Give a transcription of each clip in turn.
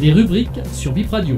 Les rubriques sur VIP Radio.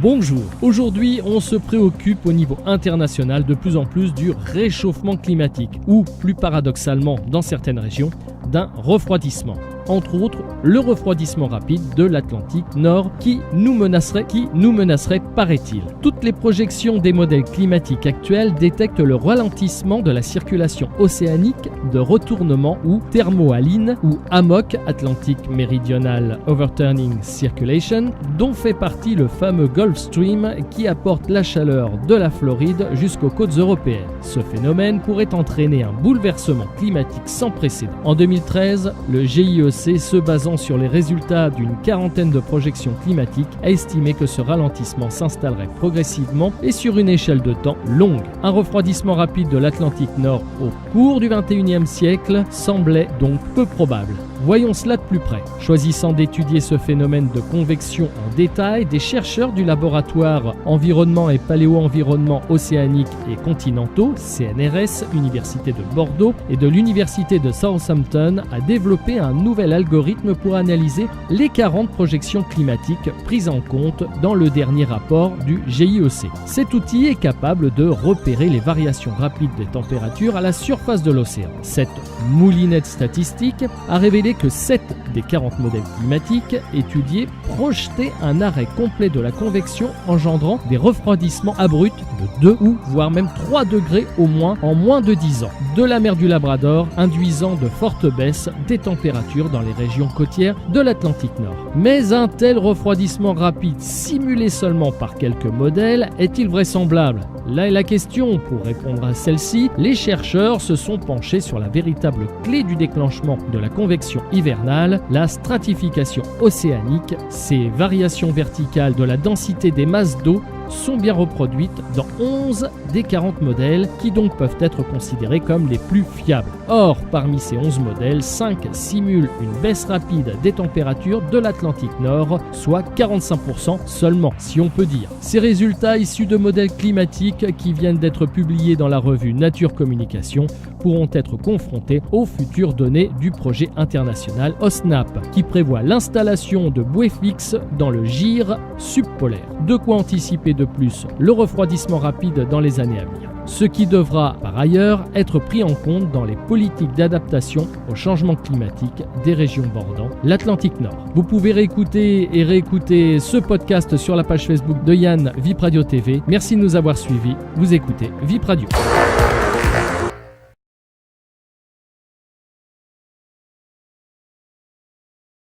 Bonjour, aujourd'hui on se préoccupe au niveau international de plus en plus du réchauffement climatique ou plus paradoxalement dans certaines régions d'un refroidissement. Entre autres, le refroidissement rapide de l'Atlantique Nord qui nous menacerait, paraît-il. Toutes les projections des modèles climatiques actuels détectent le ralentissement de la circulation océanique de retournement ou thermohaline ou AMOC, Atlantic Meridional Overturning Circulation, dont fait partie le fameux Gulf Stream qui apporte la chaleur de la Floride jusqu'aux côtes européennes. Ce phénomène pourrait entraîner un bouleversement climatique sans précédent. En 2013, le GIEC, se basant sur les résultats d'une quarantaine de projections climatiques, a estimé que ce ralentissement s'installerait progressivement et sur une échelle de temps longue. Un refroidissement rapide de l'Atlantique Nord au cours du XXIe siècle semblait donc peu probable. Voyons cela de plus près. Choisissant d'étudier ce phénomène de convection en détail, des chercheurs du laboratoire Environnement et Paléo-environnement océaniques et continentaux, CNRS, Université de Bordeaux et de l'Université de Southampton, a développé un nouvel algorithme pour analyser les 40 projections climatiques prises en compte dans le dernier rapport du GIEC. Cet outil est capable de repérer les variations rapides des températures à la surface de l'océan. Cette moulinette statistique a révélé que 7 des 40 modèles climatiques étudiés projetaient un arrêt complet de la convection engendrant des refroidissements abrupts de 2 ou voire même 3 degrés au moins en moins de 10 ans, de la mer du Labrador induisant de fortes baisses des températures dans les régions côtières de l'Atlantique Nord. Mais un tel refroidissement rapide simulé seulement par quelques modèles est-il vraisemblable ? Là est la question. Pour répondre à celle-ci, les chercheurs se sont penchés sur la véritable clé du déclenchement de la convection hivernale, la stratification océanique. Ces variations verticales de la densité des masses d'eau sont bien reproduites dans 11 des 40 modèles qui donc peuvent être considérés comme les plus fiables. Or, parmi ces 11 modèles, 5 simulent une baisse rapide des températures de l'Atlantique Nord, soit 45% seulement, si on peut dire. Ces résultats issus de modèles climatiques qui viennent d'être publiés dans la revue Nature Communication pourront être confrontés aux futures données du projet international OSNAP, qui prévoit l'installation de bouées fixes dans le gire subpolaire. De quoi anticiper de plus le refroidissement rapide dans les années à venir. Ce qui devra par ailleurs être pris en compte dans les politiques d'adaptation au changement climatique des régions bordant l'Atlantique Nord. Vous pouvez réécouter et réécouter ce podcast sur la page Facebook de Yann VIP Radio TV. Merci de nous avoir suivis. Vous écoutez VIP Radio.